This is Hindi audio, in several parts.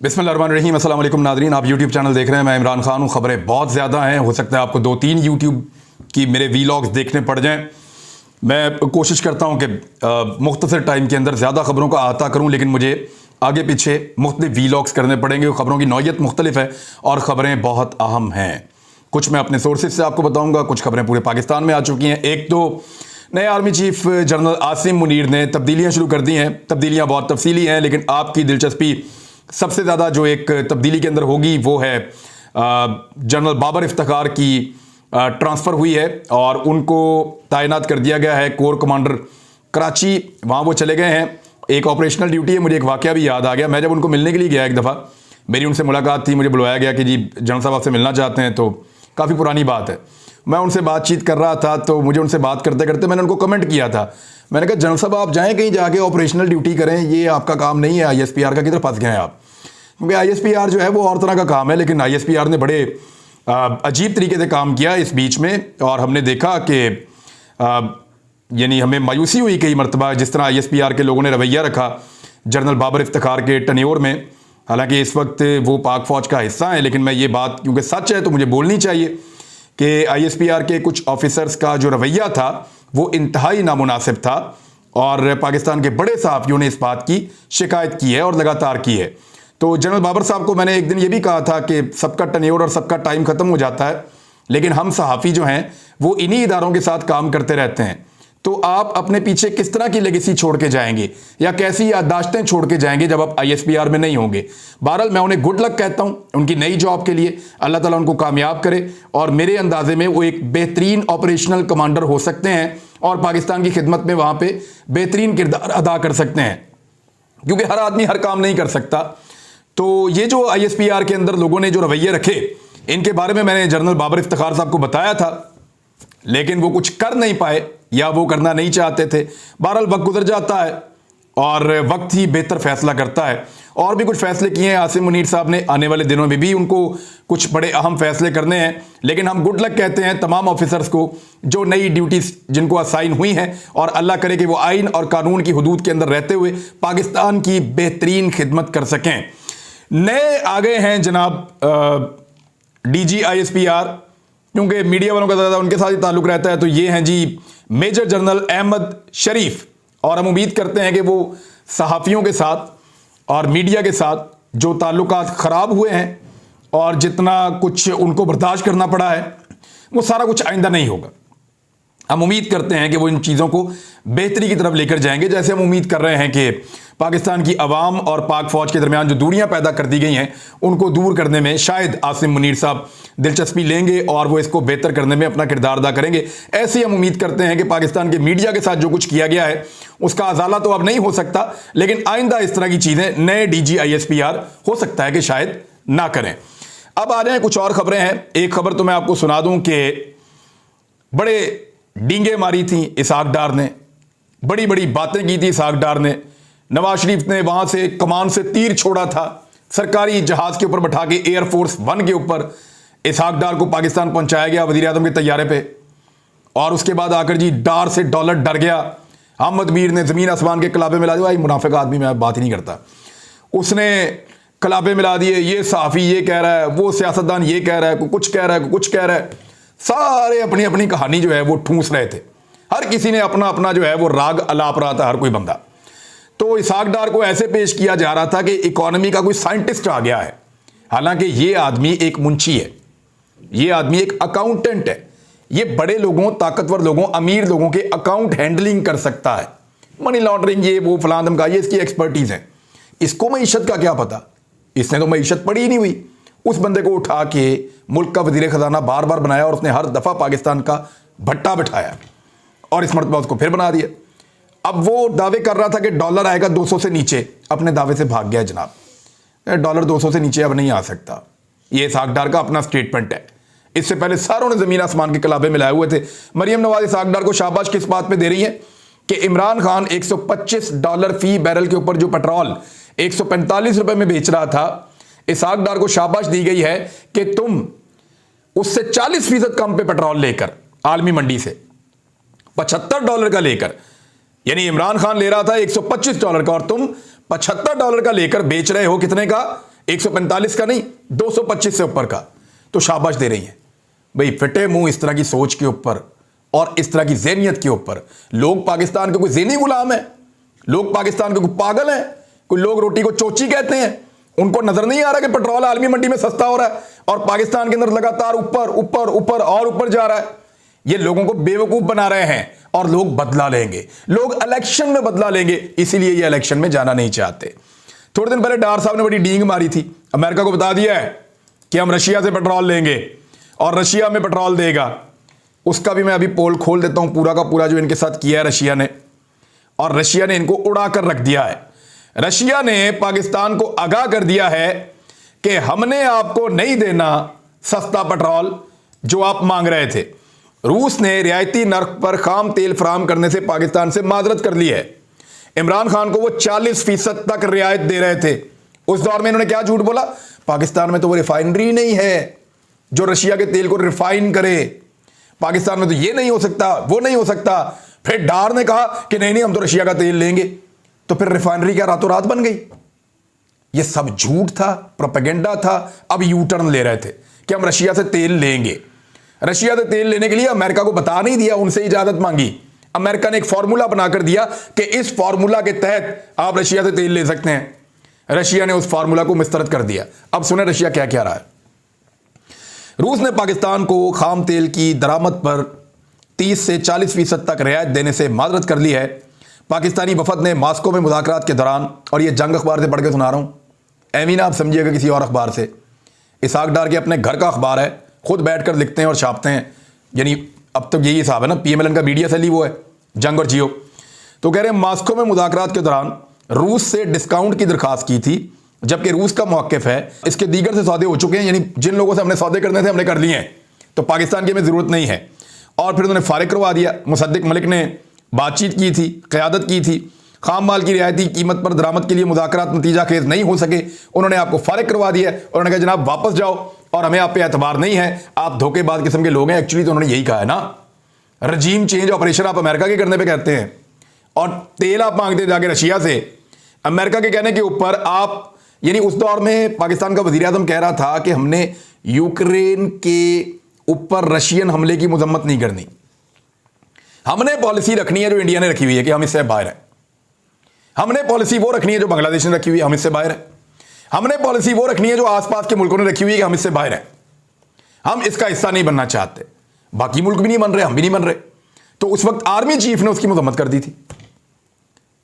बिस्मिल्लाहिर्रहमानिर्रहीम। अस्सलाम वालेकुम नाज़रीन, आप यूट्यूब चैनल देख रहे हैं। मैं इमरान खान हूँ। ख़बरें बहुत ज़्यादा हैं, हो सकता है आपको 2-3 यूट्यूब की मेरे वीलॉग्स देखने पड़ जाएं। मैं कोशिश करता हूँ कि मुख्तसर टाइम के अंदर ज़्यादा ख़बरों का अहाता करूँ, लेकिन मुझे आगे पीछे मुख्तलिफ वीलॉग्स करने पड़ेंगे। ख़बरों की नौइयत मुख्तलिफ है और ख़बरें बहुत अहम हैं। कुछ मैं अपने सोर्सेज से आपको बताऊँगा, कुछ ख़बरें पूरे पाकिस्तान में आ चुकी हैं। एक तो नए army chief general Asim Munir ने तब्दीलियाँ शुरू कर दी हैं। तब्दीलियाँ बहुत तफसीली हैं, लेकिन आपकी दिलचस्पी सबसे ज़्यादा जो एक तब्दीली के अंदर होगी वो है जनरल बाबर इफ्तिखार की ट्रांसफ़र हुई है और उनको तैनात कर दिया गया है कोर कमांडर कराची। वहाँ वो चले गए हैं, एक ऑपरेशनल ड्यूटी है। मुझे एक वाक़या भी याद आ गया। मैं जब उनको मिलने के लिए गया एक दफ़ा, मेरी उनसे मुलाकात थी, मुझे बुलवाया गया कि जी जनरल साहब आपसे मिलना चाहते हैं। तो काफ़ी पुरानी बात है, मैं उनसे बातचीत कर रहा था, तो मुझे उनसे बात करते करते मैंने उनको कमेंट किया था। मैंने कहा जनरल साहब आप जाएं कहीं जाके ऑपरेशनल ड्यूटी करें, ये आपका काम नहीं है। ISPR का किधर फंस गए हैं आप? क्योंकि ISPR जो है वो और तरह का काम है, लेकिन ISPR ने बड़े अजीब तरीके से काम किया इस बीच में। और हमने देखा कि यानी हमें मायूसी हुई कई मरतबा जिस तरह ISPR के लोगों ने रवैया रखा जनरल बाबर इफ्तिखार के टन्योर में। हालांकि इस वक्त वो पाक फ़ौज का हिस्सा है, लेकिन मैं ये बात क्योंकि सच है तो मुझे बोलनी चाहिए कि ISPR के कुछ ऑफिसर्स का जो रवैया था वो इंतहाई नामुनासिब था और पाकिस्तान के बड़े सहाफ़ियों ने इस बात की शिकायत की है और लगातार की है। तो जनरल बाबर साहब को मैंने एक दिन ये भी कहा था कि सबका टन्योर और सबका टाइम ख़त्म हो जाता है, लेकिन हम सहाफ़ी जो हैं वो इन्हीं इदारों के साथ काम करते रहते हैं। तो आप अपने पीछे किस तरह की लेगेसी छोड़ के जाएंगे या कैसी याददाश्तें छोड़ के जाएंगे जब आप ISPR में नहीं होंगे? बहरहाल मैं उन्हें गुड लक कहता हूँ उनकी नई जॉब के लिए। अल्लाह ताला उनको कामयाब करे और मेरे अंदाजे में वो एक बेहतरीन ऑपरेशनल कमांडर हो सकते हैं और पाकिस्तान की खिदमत में वहाँ पे बेहतरीन किरदार अदा कर सकते हैं, क्योंकि हर आदमी हर काम नहीं कर सकता। तो ये जो ISPR के अंदर लोगों ने जो रवैये रखे, इनके बारे में मैंने जनरल बाबर इफ्तिखार साहब को बताया था, लेकिन वो कुछ कर नहीं पाए या वो करना नहीं चाहते थे। बहरहाल वक्त गुजर जाता है और वक्त ही बेहतर फैसला करता है। और भी कुछ फैसले किए हैं आसिम मुनीर साहब ने, आने वाले दिनों में भी उनको कुछ बड़े अहम फैसले करने हैं। लेकिन हम गुड लक कहते हैं तमाम ऑफिसर्स को जो नई ड्यूटीज जिनको असाइन हुई हैं, और अल्लाह करे कि वो आइन और कानून की हदूद के अंदर रहते हुए पाकिस्तान की बेहतरीन खिदमत कर सकें। नए आ गए हैं जनाब DG ISPR, क्योंकि मीडिया वालों का ज़्यादा उनके साथ ही ताल्लुक़ रहता है। तो ये हैं जी मेजर जनरल अहमद शरीफ, और हम उम्मीद करते हैं कि वो सहाफ़ियों के साथ और मीडिया के साथ जो ताल्लुकात ख़राब हुए हैं और जितना कुछ उनको बर्दाश्त करना पड़ा है वो सारा कुछ आइंदा नहीं होगा। हम उम्मीद करते हैं कि वो इन चीज़ों को बेहतरी की तरफ लेकर जाएंगे, जैसे हम उम्मीद कर रहे हैं कि पाकिस्तान की अवाम और पाक फ़ौज के दरमियान जो दूरियां पैदा कर दी गई हैं उनको दूर करने में शायद आसिम मुनीर साहब दिलचस्पी लेंगे और वो इसको बेहतर करने में अपना किरदार अदा करेंगे। ऐसे हम उम्मीद करते हैं कि पाकिस्तान के मीडिया के साथ जो कुछ किया गया है उसका अजाला तो अब नहीं हो सकता, लेकिन आइंदा इस तरह की चीज़ें नए DG ISPR हो सकता है कि शायद ना करें। अब आ जाए कुछ और ख़बरें हैं। एक खबर तो मैं आपको सुना दूँ कि बड़े डींगे मारी थी इसहाक डार ने, बड़ी बड़ी बातें की थी इसहाक डार ने। नवाज शरीफ ने वहां से कमान से तीर छोड़ा था, सरकारी जहाज के ऊपर बैठा के एयरफोर्स 1 के ऊपर इसहाक डार को पाकिस्तान पहुंचाया गया वजीर आजम के तैयारे पे, और उसके बाद आकर जी डार से डॉलर डर गया। अहमद मीर ने जमीन आसमान के कलाबे मिला दिया। मुनाफिक आदमी मैं बात ही नहीं करता, उसने कलाबे मिला दिए। ये सहाफ़ी ये कह रहा है, वो सियासतदान ये कह रहा है, कोई कुछ कह रहा है, कोई कुछ कह रहा है। सारे अपनी अपनी कहानी जो है वो ठूंस रहे थे। हर किसी ने अपना अपना जो है वो राग अलाप रहा था, हर कोई बंदा। तो इसहाक डार को ऐसे पेश किया जा रहा था कि इकोनॉमी का कोई साइंटिस्ट आ गया है, हालांकि ये आदमी एक मुंशी है, ये आदमी एक अकाउंटेंट है। ये बड़े लोगों, ताकतवर लोगों, अमीर लोगों के अकाउंट हैंडलिंग कर सकता है, मनी लॉन्ड्रिंग, ये वो फलां धमका, ये इसकी एक्सपर्टीज है। इसको मईशत का क्या पता, इसने तो मईशत पढ़ी ही नहीं हुई। उस बंदे को उठा के मुल्क का वजीर खजाना बार बार बनाया और उसने हर दफ़ा पाकिस्तान का भट्टा बिठाया और इस मरतबा उसको फिर बना दिया। अब वो दावे कर रहा था कि डॉलर आएगा 200 से नीचे, अपने दावे से भाग गया जनाब। डॉलर 200 से नीचे अब नहीं आ सकता, ये इसहाक डार का अपना स्टेटमेंट है। इससे पहले सारों ने जमीन आसमान के कलाबे मिलाए हुए थे। मरियम नवाज इसहाक डार को शाबाश किस बात पे दे रही है कि इमरान खान $125 फी बैरल के ऊपर जो पेट्रोल 145 रुपए में बेच रहा था, इसहाक डार को शाबाश दी गई है कि तुम उससे 40% कम पे पेट्रोल लेकर आलमी मंडी से $75 का लेकर, यानी इमरान खान ले रहा था $125 का और तुम $75 का लेकर बेच रहे हो कितने का? 145 का नहीं, 225 से ऊपर का, तो शाबाश दे रही हैं भाई। फिटे मुंह इस तरह की सोच के ऊपर और इस तरह की ज़हनियत के ऊपर। लोग पाकिस्तान के कोई ज़हनी गुलाम है, लोग पाकिस्तान के कोई पागल हैं, कोई लोग रोटी को चोची कहते हैं। उनको नजर नहीं आ रहा कि पेट्रोल आलमी मंडी में सस्ता हो रहा है और पाकिस्तान के अंदर लगातार ऊपर ऊपर ऊपर और ऊपर जा रहा है। ये लोगों को बेवकूफ बना रहे हैं और लोग बदला लेंगे, लोग इलेक्शन में बदला लेंगे, इसीलिए ये इलेक्शन में जाना नहीं चाहते। थोड़े दिन पहले डार साहब ने बड़ी डींग मारी थी, अमेरिका को बता दिया है कि हम रशिया से पेट्रोल लेंगे और रशिया में पेट्रोल देगा। उसका भी मैं अभी पोल खोल देता हूं, पूरा का पूरा जो इनके साथ किया है रशिया ने, और रशिया ने इनको उड़ा कर रख दिया है। रशिया ने पाकिस्तान को आगाह कर दिया है कि हमने आपको नहीं देना सस्ता पेट्रोल जो आप मांग रहे थे। रूस ने रियायती नर्क पर खाम तेल फराहम करने से पाकिस्तान से माजरत कर ली है। इमरान खान को वो 40% तक रियायत दे रहे थे। उस दौर में इन्होंने क्या झूठ बोला, पाकिस्तान में तो वो रिफाइनरी नहीं है जो रशिया के तेल को रिफाइन करे, पाकिस्तान में तो ये नहीं हो सकता, वो नहीं हो सकता। फिर डार ने कहा कि नहीं नहीं हम तो रशिया का तेल लेंगे, तो फिर रिफाइनरी क्या रातों रात बन गई? ये सब झूठ था, प्रोपेगेंडा था। अब यू टर्न ले रहे थे कि हम रशिया से तेल लेंगे। रशिया से तेल लेने के लिए अमेरिका को बता नहीं दिया, उनसे इजाजत मांगी। अमेरिका ने एक फॉर्मूला बनाकर दिया कि इस फॉर्मूला के तहत आप रशिया से तेल ले सकते हैं। रशिया ने उस फॉर्मूला को मुस्तरद कर दिया। अब सुने रशिया क्या क्या रहा है। रूस ने पाकिस्तान को खाम तेल की दरामद पर 30 से 40% तक रियायत देने से माजरत कर ली है। पाकिस्तानी वफद ने मास्को में मुज़ाकरात के दौरान, और ये जंग अखबार से पढ़ के सुना रहा हूँ, एमीन आप समझिएगा किसी और अखबार से, इसाक डार के अपने घर का अखबार है, खुद बैठकर लिखते हैं और छापते हैं। यानी अब तक यही हिसाब है ना, PMLN का मीडिया सेल ही वो है, जंग और जियो। तो कह रहे हैं मास्को में मुज़ाकरात के दौरान रूस से डिस्काउंट की दरखास्त की थी, जबकि रूस का मौक़िफ़ है इसके दीगर से सौदे हो चुके हैं, यानी जिन लोगों से हमने सौदे करने थे हमने कर लिए हैं, तो पाकिस्तान की हमें ज़रूरत नहीं है। और फिर उन्होंने फारिग करवा दिया। मुसद्दिक मलिक ने बातचीत की थी, क़यादत की थी। खाम माल की रियायती कीमत पर दरामद के लिए मुज़ाकरात नतीजा खेज नहीं हो सके, उन्होंने आपको फारिग करवा दिया। उन्होंने कहा जनाब वापस जाओ और हमें आप पे एतबार नहीं है, आप धोखेबाज किस्म के लोग हैं। एक्चुअली तो उन्होंने यही कहा है ना, रजीम चेंज ऑपरेशन आप अमेरिका के करने पे कहते हैं और तेल आप मांगते जाके रशिया से। अमेरिका के कहने के ऊपर आप, यानी उस दौर में पाकिस्तान का वज़ीर आज़म कह रहा था कि हमने यूक्रेन के ऊपर रशियन हमले की मजम्मत नहीं करनी, हमने पॉलिसी रखनी है जो इंडिया ने रखी हुई है कि हम इससे बाहर हैं। हमने पॉलिसी वो रखनी है जो बांग्लादेश ने रखी हुई है, हम इससे बाहर हैं। हमने पॉलिसी वो रखनी है जो आसपास के मुल्कों ने रखी हुई है कि हम इससे बाहर हैं, हम इसका हिस्सा नहीं बनना चाहते। बाकी मुल्क भी नहीं बन रहे, हम भी नहीं बन रहे। तो उस वक्त आर्मी चीफ ने उसकी मजम्मत कर दी थी।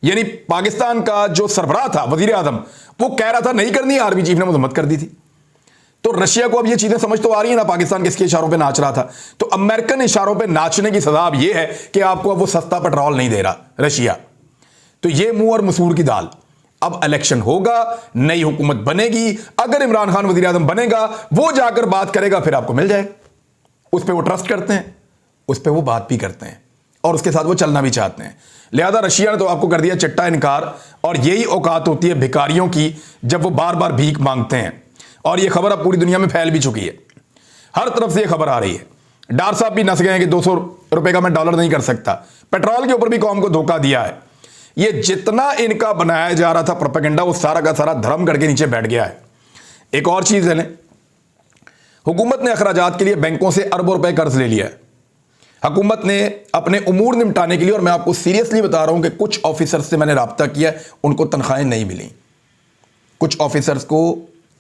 यानी पाकिस्तान का जो सरबराह था वजीर आजम, वो कह रहा था नहीं करनी, आर्मी चीफ ने मजम्मत कर दी थी। तो रशिया को अब ये चीजें समझ तो आ रही है ना, पाकिस्तान किसके इशारों पे नाच रहा था। तो अमेरिकन इशारों पे नाचने की सजा अब ये है कि आपको अब वो सस्ता पेट्रोल नहीं दे रहा रशिया। तो ये मुंह और मसूर की दाल। अब इलेक्शन होगा, नई हुकूमत बनेगी, अगर इमरान खान वजीर आजम बनेगा, वो जाकर बात करेगा, फिर आपको मिल जाएगा। उस पर वो ट्रस्ट करते हैं, उस पर वो बात भी करते हैं और उसके साथ वो चलना भी चाहते हैं। लिहाजा रशिया ने तो आपको कर दिया चिट्टा इनकार। और यही औकात होती है भिखारियों की जब वो बार बार भीख मांगते हैं। और ये खबर अब पूरी दुनिया में फैल भी चुकी है, हर तरफ से ये खबर आ रही है। डार साहब भी नस गए हैं कि 200 रुपए का मैं डॉलर नहीं कर सकता। पेट्रोल के ऊपर भी कौम को धोखा दिया है। ये जितना इनका बनाया जा रहा था प्रोपेगेंडा, वो सारा का सारा धर्म करके नीचे बैठ गया है। एक और चीज है, हुकूमत ने अखराजात के लिए बैंकों से अरबों रुपए कर्ज ले लिया है। हुकूमत ने अपने उमूर निपटाने के लिए, और मैं आपको सीरियसली बता रहा हूं कि कुछ ऑफिसर्स से मैंने रब्ता किया, उनको तनख्वाहें नहीं मिली। कुछ ऑफिसर्स को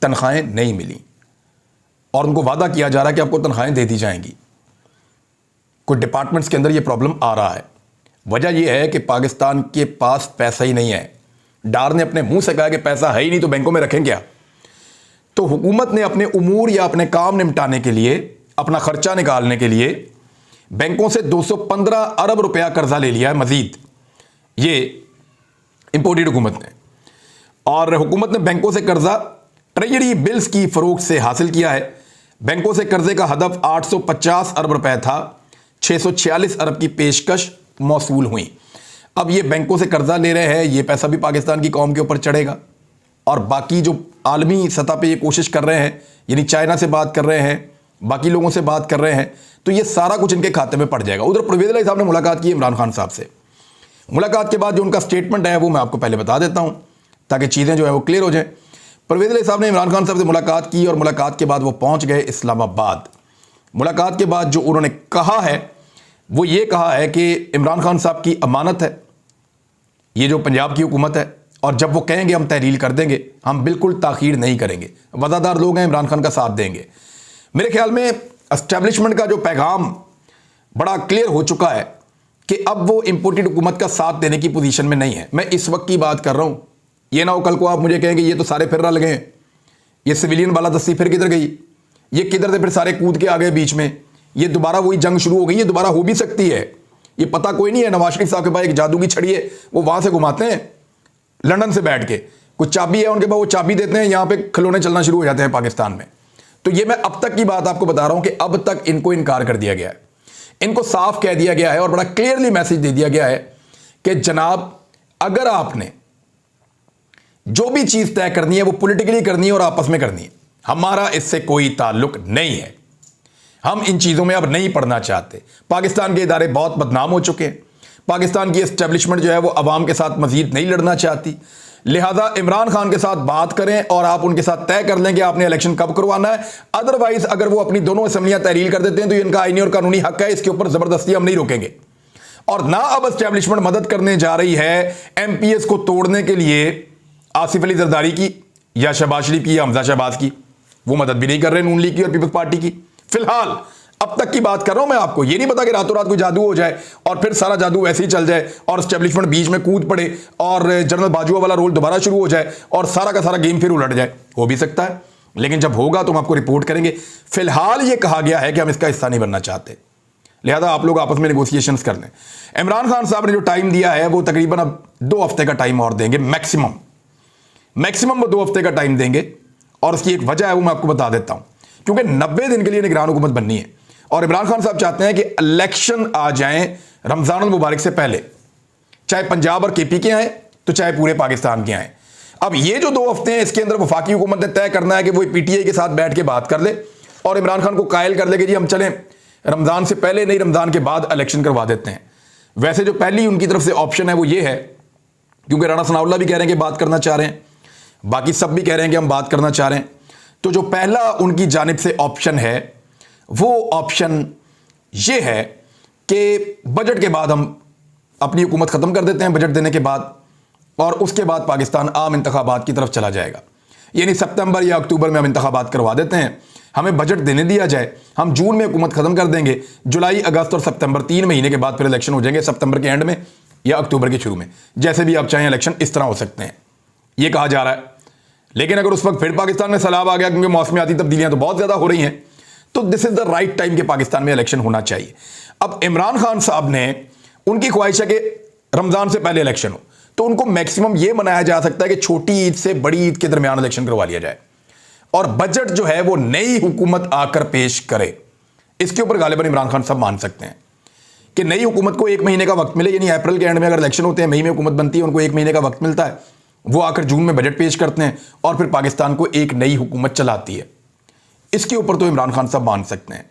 तनख्वाहें नहीं मिली और उनको वादा किया जा रहा है कि आपको तनख्वाहें दे दी जाएंगी। कुछ डिपार्टमेंट्स के अंदर यह प्रॉब्लम आ रहा है। वजह यह है कि पाकिस्तान के पास पैसा ही नहीं है। डार ने अपने मुंह से कहा कि पैसा है ही नहीं तो बैंकों में रखें क्या। तो हुकूमत ने अपने उमूर या अपने काम निपटाने के लिए, अपना खर्चा निकालने के लिए बैंकों से 215 अरब रुपया कर्जा ले लिया है मजीद। ये इंपोर्टेड हुकूमत ने, और हुकूमत ने बैंकों से कर्जा ट्रेजरी बिल्स की फरोख्त से हासिल किया है। बैंकों से कर्जे का हदफ 850 अरब रुपए था, 646 अरब की पेशकश मौसूल हुई। अब ये बैंकों से कर्जा ले रहे हैं, ये पैसा भी पाकिस्तान की कौम के ऊपर चढ़ेगा। और बाकी जो आलमी सतह पे ये कोशिश कर रहे हैं, यानी चाइना से बात कर रहे हैं, बाकी लोगों से बात कर रहे हैं, तो ये सारा कुछ इनके खाते में पड़ जाएगा। उधर परवेज़ इलाही साहब ने मुलाकात की इमरान खान साहब से। मुलाकात के बाद जो उनका स्टेटमेंट है वो मैं आपको पहले बता देता हूं ताकि चीज़ें जो है वो क्लियर हो जाए। परवेज इलाही साहब ने इमरान खान साहब से मुलाकात की और मुलाकात के बाद वो पहुंच गए इस्लामाबाद। मुलाकात के बाद जो उन्होंने कहा है वो ये कहा है कि इमरान खान साहब की अमानत है ये जो पंजाब की हुकूमत है, और जब वो कहेंगे हम तहरील कर देंगे, हम बिल्कुल ताखीर नहीं करेंगे, वफादार लोग हैं, इमरान खान का साथ देंगे। मेरे ख्याल में एस्टेब्लिशमेंट का जो पैगाम बड़ा क्लियर हो चुका है कि अब वो इंपोर्टेड हुकूमत का साथ देने की पोजीशन में नहीं है। मैं इस वक्त की बात कर रहा हूं, ये ना हो कल को आप मुझे कहेंगे ये तो सारे फिर रल गए, ये सिविलियन वाला दस्ती फिर किधर गई, ये किधर से फिर सारे कूद के आ गए बीच में, ये दोबारा वही जंग शुरू हो गई। ये दोबारा हो भी सकती है, ये पता कोई नहीं है। नवाज शरीफ साहब के पास एक जादू की छड़ी है, वो वहां से घुमाते हैं लंदन से बैठ के, कुछ चाबी है उनके पास, वो चाबी देते हैं, यहां पे खिलौने चलना शुरू हो जाते हैं पाकिस्तान में। तो ये मैं अब तक की बात आपको बता रहा हूं कि अब तक इनको इनकार कर दिया गया है, इनको साफ कह दिया गया है और बड़ा क्लियरली मैसेज दे दिया गया है कि जनाब अगर आपने जो भी चीज तय करनी है वो पॉलिटिकली करनी है और आपस में करनी है, हमारा इससे कोई ताल्लुक नहीं है, हम इन चीजों में अब नहीं पढ़ना चाहते। पाकिस्तान के इदारे बहुत बदनाम हो चुके हैं, पाकिस्तान की एस्टेब्लिशमेंट जो है वो अवाम के साथ मजीद नहीं लड़ना चाहती, लिहाजा इमरान खान के साथ बात करें और आप उनके साथ तय कर लें कि आपने इलेक्शन कब करवाना है। अदरवाइज अगर वो अपनी दोनों असेंबलियां तहरील कर देते हैं तो इनका आईनी और कानूनी हक है, इसके ऊपर जबरदस्ती हम नहीं रोकेंगे। और ना अब एस्टेब्लिशमेंट मदद करने जा रही है एमपीएस को तोड़ने के लिए आसिफ अली जरदारी की या शहबाज शरीफ की या हमजा शहबाज की, वो मदद भी नहीं कर रहे नून लीग की और पीपल्स पार्टी की। फिलहाल अब तक की बात कर रहा हूं मैं, आपको ये नहीं पता कि रातों रात कोई जादू हो जाए और फिर सारा जादू वैसे ही चल जाए और एस्टेब्लिशमेंट बीच में कूद पड़े और जनरल बाजुआ वाला रोल दोबारा शुरू हो जाए और सारा का सारा गेम फिर उलट जाए, हो भी सकता है, लेकिन जब होगा तो हम आपको रिपोर्ट करेंगे। फिलहाल ये कहा गया है कि हम इसका हिस्सा नहीं बनना चाहते, लिहाजा आप लोग आपस में नेगोशिएशन कर लें। इमरान खान साहब ने जो टाइम दिया है वो तकरीबन अब 2 हफ्ते का टाइम और देंगे, मैक्सिमम वो 2 हफ्ते का टाइम देंगे। और उसकी एक वजह है वो मैं आपको बता देता हूं, क्योंकि 90 दिन के लिए निगरान हुकूमत बननी है और इमरान खान साहब चाहते हैं कि इलेक्शन आ जाएं रमजान मुबारक से पहले, चाहे पंजाब और केपी के आए तो चाहे पूरे पाकिस्तान के आए। अब ये जो 2 हफ्ते हैं इसके अंदर वफाकी हुकूमत ने तय करना है कि वो पीटीआई के साथ बैठ के बात कर ले और इमरान खान को कायल कर ले कि जी हम चलें रमजान से पहले नहीं रमजान के बाद इलेक्शन करवा देते हैं। वैसे जो पहली उनकी तरफ से ऑप्शन है वो ये है, क्योंकि राणा सनाउल्लाह भी कह रहे हैं कि बात करना चाह रहे हैं, बाकी सब भी कह रहे हैं कि हम बात करना चाह रहे हैं, तो जो पहला उनकी जानिब से ऑप्शन है वो ऑप्शन ये है कि बजट के बाद हम अपनी हुकूमत ख़त्म कर देते हैं, बजट देने के बाद, और उसके बाद पाकिस्तान आम इंतखाबात की तरफ चला जाएगा। यानी सितंबर या अक्टूबर में हम इंतखाबात करवा देते हैं, हमें बजट देने दिया जाए, हम जून में हुकूमत ख़त्म कर देंगे, जुलाई अगस्त और सितंबर 3 महीने के बाद फिर इलेक्शन हो जाएंगे, सितंबर के एंड में या अक्टूबर के शुरू में, जैसे भी आप चाहें इलेक्शन इस तरह हो सकते हैं, ये कहा जा रहा है। लेकिन अगर उस वक्त फिर पाकिस्तान में सैलाब आ गया, क्योंकि मौसमियाती तब्दीलियां तो बहुत ज़्यादा हो रही हैं, तो this is the right time कि पाकिस्तान में इलेक्शन होना चाहिए। अब इमरान खान साहब ने, उनकी ख्वाहिश है कि रमजान से पहले इलेक्शन हो, तो उनको मैक्सिमम यह मनाया जा सकता है कि छोटी ईद से बड़ी ईद के दरमियान इलेक्शन करवा लिया जाए और बजट जो है वो नई हुकूमत आकर पेश करे। इसके ऊपर गालिबन इमरान खान साहब मान सकते हैं कि नई हुकूमत को 1 महीने का वक्त मिले, यानी अप्रैल के एंड में अगर इलेक्शन होते हैं, मई में हुकूमत बनती है, उनको 1 महीने का वक्त मिलता है, वो आकर जून में बजट पेश करते हैं और फिर पाकिस्तान को एक नई हुकूमत चलाती है। इसके ऊपर तो इमरान खान साहब मान सकते हैं।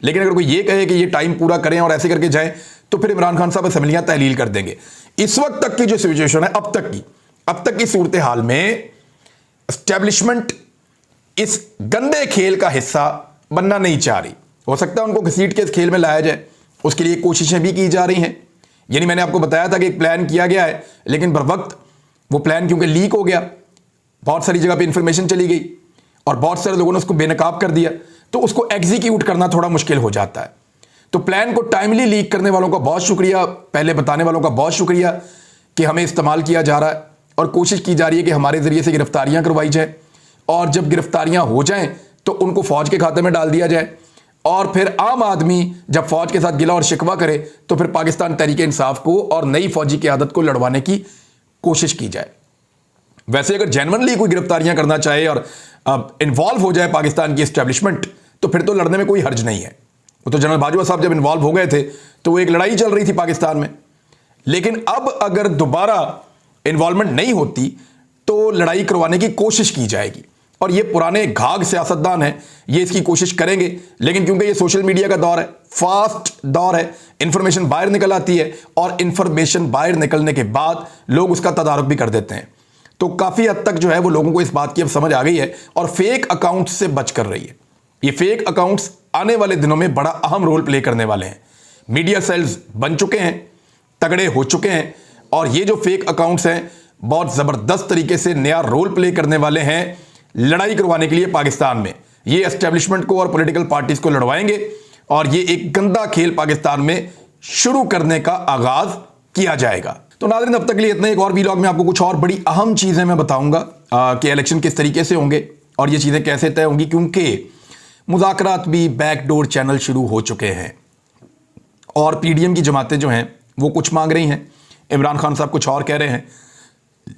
लेकिन अगर कोई ये कहे कि ये टाइम पूरा करें और ऐसे करके जाए, तो फिर इमरान खान साहब असेंबलियां तहलील कर देंगे। इस वक्त तक की जो सिचुएशन है, अब तक की सूरत हाल में एस्टेब्लिशमेंट इस गंदे खेल का हिस्सा बनना नहीं चाह रही। हो सकता है उनको घसीट के इस खेल में लाया जाए, उसके लिए कोशिशें भी की जा रही हैं। यानी मैंने आपको बताया था कि एक प्लान किया गया है, लेकिन बर वक्त वो प्लान क्योंकि लीक हो गया, बहुत सारी जगह पे इंफॉर्मेशन चली गई और बहुत सारे लोगों ने उसको बेनकाब कर दिया, तो उसको एग्जीक्यूट करना थोड़ा मुश्किल हो जाता है। तो प्लान को टाइमली लीक करने वालों का बहुत शुक्रिया, पहले बताने वालों का बहुत शुक्रिया कि हमें इस्तेमाल किया जा रहा है और कोशिश की जा रही है कि हमारे जरिए से गिरफ्तारियां करवाई जाए, और जब गिरफ्तारियां हो जाएं तो उनको फौज के खाते में डाल दिया जाए, और फिर आम आदमी जब फौज के साथ गिला और शिकवा करे तो फिर पाकिस्तान तहरीक इंसाफ को और नई फौजी क़यादत को लड़वाने की कोशिश की जाए। वैसे अगर जेन्युइनली कोई गिरफ्तारियां करना चाहे और इन्वॉल्व हो जाए पाकिस्तान की एस्टेब्लिशमेंट, तो फिर तो लड़ने में कोई हर्ज नहीं है। वो तो जनरल बाजवा साहब जब इन्वॉल्व हो गए थे तो वो एक लड़ाई चल रही थी पाकिस्तान में, लेकिन अब अगर दोबारा इन्वॉल्वमेंट नहीं होती तो लड़ाई करवाने की कोशिश की जाएगी। और ये पुराने घाघ सियासतदान हैं, ये इसकी कोशिश करेंगे, लेकिन क्योंकि ये सोशल मीडिया का दौर है, फास्ट दौर है, इंफॉर्मेशन बाहर निकल आती है और इंफॉर्मेशन बाहर निकलने के बाद लोग उसका तदारुक भी कर देते हैं। तो काफ़ी हद तक जो है वो लोगों को इस बात की अब समझ आ गई है और फेक अकाउंट्स से बच कर रही है। ये फेक अकाउंट्स आने वाले दिनों में बड़ा अहम रोल प्ले करने वाले हैं। मीडिया सेल्स बन चुके हैं, तगड़े हो चुके हैं और ये जो फेक अकाउंट्स हैं बहुत ज़बरदस्त तरीके से नया रोल प्ले करने वाले हैं लड़ाई करवाने के लिए पाकिस्तान में। ये एस्टेब्लिशमेंट को और पॉलिटिकल पार्टीज को लड़वाएंगे और ये एक गंदा खेल पाकिस्तान में शुरू करने का आगाज किया जाएगा। तो नाज़रीन, अब तक के लिए इतना। एक और वीलॉग में आपको कुछ और बड़ी अहम चीज़ें मैं बताऊंगा कि इलेक्शन किस तरीके से होंगे और ये चीज़ें कैसे तय होंगी, क्योंकि मुज़ाकरात भी बैकडोर चैनल शुरू हो चुके हैं और पीडीएम की जमातें जो हैं वो कुछ मांग रही हैं, इमरान खान साहब कुछ और कह रहे हैं।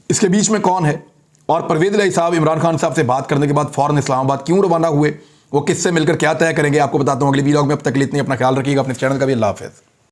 इसके बीच में कौन है और परवेज़ इलाही साहब इमरान खान साहब से बात करने के बाद फ़ौरन इस्लामाबाद क्यों रवाना हुए, वो किससे मिलकर क्या तय करेंगे, आपको बताता हूँ अगले वीलॉग में। अब तक के लिए इतनी, अपना ख्याल रखिएगा, अपने चैनल का भी। अल्लाह हाफ़िज़।